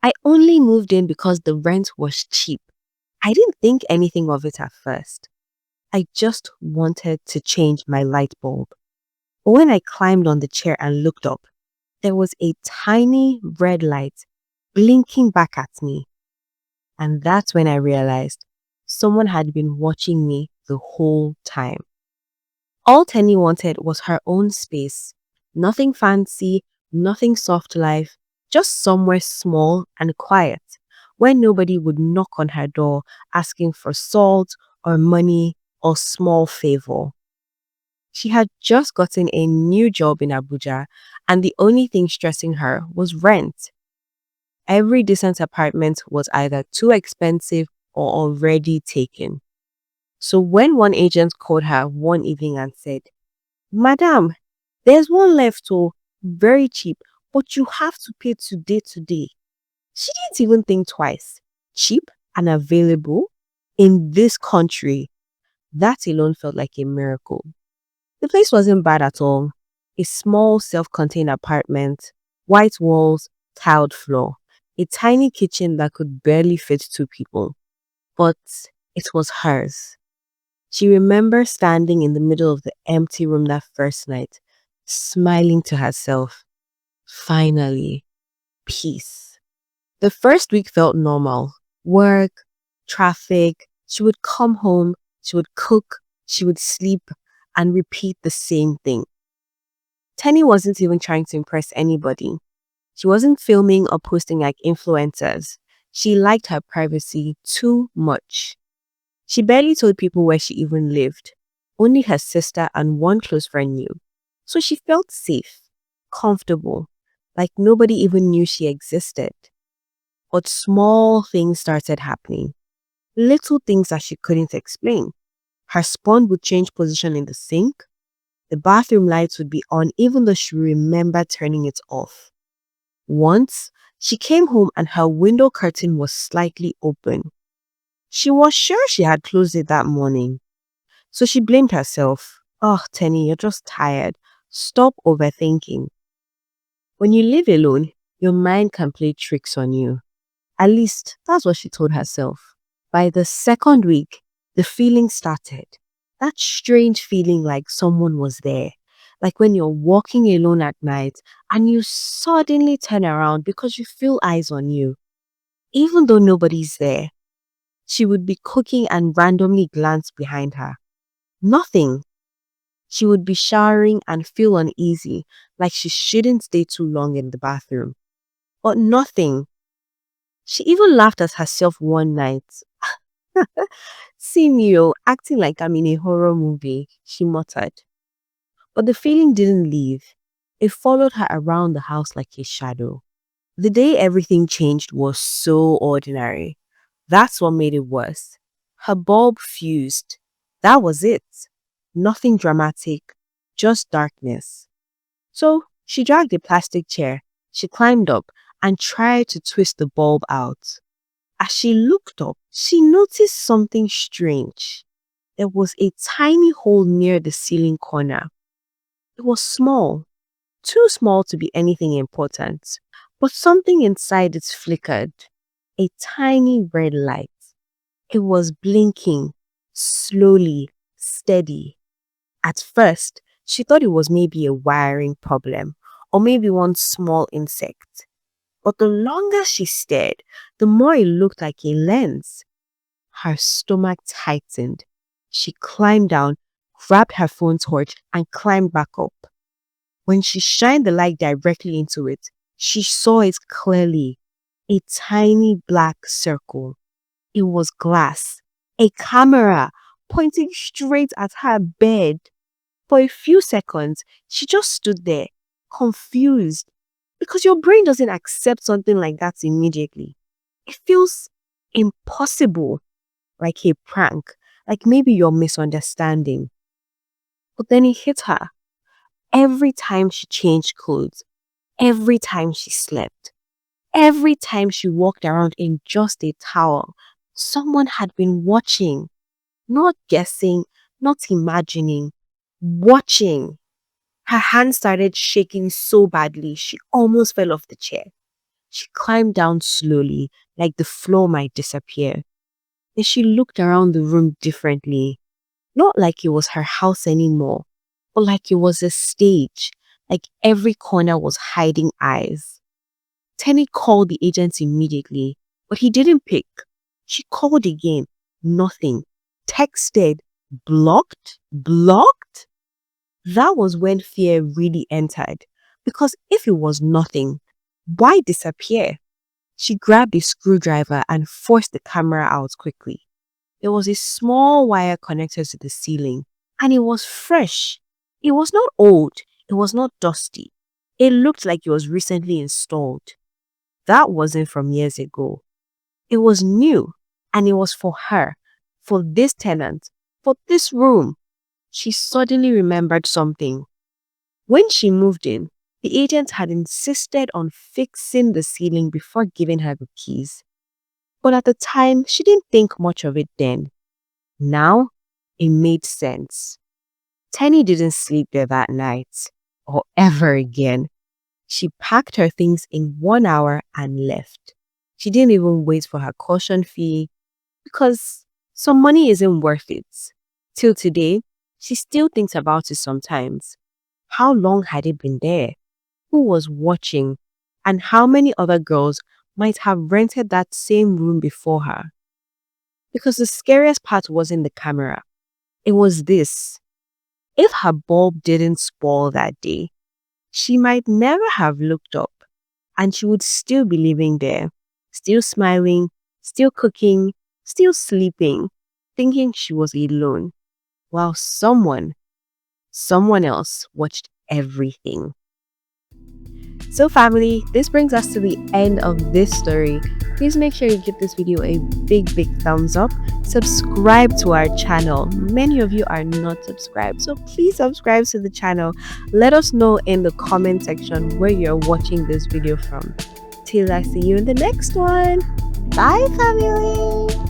I only moved in because the rent was cheap. I didn't think anything of it at first. I just wanted to change my light bulb. But when I climbed on the chair and looked up, there was a tiny red light blinking back at me. And that's when I realized someone had been watching me the whole time. All Tenny wanted was her own space. Nothing fancy, nothing soft life, just somewhere small and quiet where nobody would knock on her door asking for salt or money or small favor. She had just gotten a new job in Abuja, and the only thing stressing her was rent. Every decent apartment was either too expensive or already taken. So when one agent called her one evening and said, Madam, there's one left, oh, very cheap, but you have to pay today. She didn't even think twice. Cheap and available in this country. That alone felt like a miracle. The place wasn't bad at all. A small self-contained apartment, white walls, tiled floor, a tiny kitchen that could barely fit two people. But it was hers. She remembers standing in the middle of the empty room that first night, smiling to herself. Finally, peace. The first week felt normal. Work, traffic. She would come home, she would cook, she would sleep, and repeat the same thing. Tenny wasn't even trying to impress anybody. She wasn't filming or posting like influencers. She liked her privacy too much. She barely told people where she even lived. Only her sister and one close friend knew. So she felt safe, comfortable, like nobody even knew she existed. But small things started happening. Little things that she couldn't explain. Her sponge would change position in the sink. The bathroom lights would be on even though she remembered turning it off. Once, she came home and her window curtain was slightly open. She was sure she had closed it that morning. So she blamed herself. Oh, Tenny, you're just tired. Stop overthinking. When you live alone, your mind can play tricks on you. At least, that's what she told herself. By the second week, the feeling started. That strange feeling like someone was there. Like when you're walking alone at night and you suddenly turn around because you feel eyes on you. Even though nobody's there, she would be cooking and randomly glance behind her. Nothing. She would be showering and feel uneasy, like she shouldn't stay too long in the bathroom. But nothing. She even laughed at herself one night. See me, oh, acting like I'm in a horror movie, she muttered. But the feeling didn't leave. It followed her around the house like a shadow. The day everything changed was so ordinary. That's what made it worse. Her bulb fused. That was it. Nothing dramatic, just darkness. So she dragged a plastic chair. She climbed up and tried to twist the bulb out. As she looked up, she noticed something strange. There was a tiny hole near the ceiling corner. It was small, too small to be anything important, but something inside it flickered. A tiny red light. It was blinking, slowly, steady. At first, she thought it was maybe a wiring problem or maybe one small insect. But the longer she stared, the more it looked like a lens. Her stomach tightened. She climbed down, grabbed her phone torch, and climbed back up. When she shined the light directly into it, she saw it clearly. A tiny black circle. It was glass. A camera pointing straight at her bed. For a few seconds, she just stood there, confused. Because your brain doesn't accept something like that immediately. It feels impossible, like a prank, like maybe you're misunderstanding. But then it hit her. Every time she changed clothes, every time she slept, every time she walked around in just a towel, someone had been watching, not guessing, not imagining, watching. Her hand started shaking so badly she almost fell off the chair. She climbed down slowly, like the floor might disappear. Then she looked around the room differently, not like it was her house anymore, but like it was a stage, like every corner was hiding eyes. Tenny called the agent immediately, but he didn't pick. She called again, nothing. Texted, blocked, blocked. That was when fear really entered. Because if it was nothing, why disappear? She grabbed a screwdriver and forced the camera out quickly. There was a small wire connected to the ceiling, and it was fresh. It was not old, it was not dusty. It looked like it was recently installed. That wasn't from years ago. It was new, and it was for her, for this tenant, for this room. She suddenly remembered something. When she moved in, the agent had insisted on fixing the ceiling before giving her the keys. But at the time, she didn't think much of it then. Now, it made sense. Tenny didn't sleep there that night, or ever again. She packed her things in 1 hour and left. She didn't even wait for her caution fee because some money isn't worth it. Till today, she still thinks about it sometimes. How long had it been there? Who was watching? And how many other girls might have rented that same room before her? Because the scariest part wasn't the camera. It was this. If her bulb didn't spoil that day, she might never have looked up, and she would still be living there, still smiling, still cooking, still sleeping, thinking she was alone, while someone else watched everything. So family, this brings us to the end of this story. Please make sure you give this video a big thumbs up. Subscribe to our channel. Many of you are not subscribed, so please subscribe to the channel. Let us know in the comment section where you're watching this video from. Till I see you in the next one. Bye family!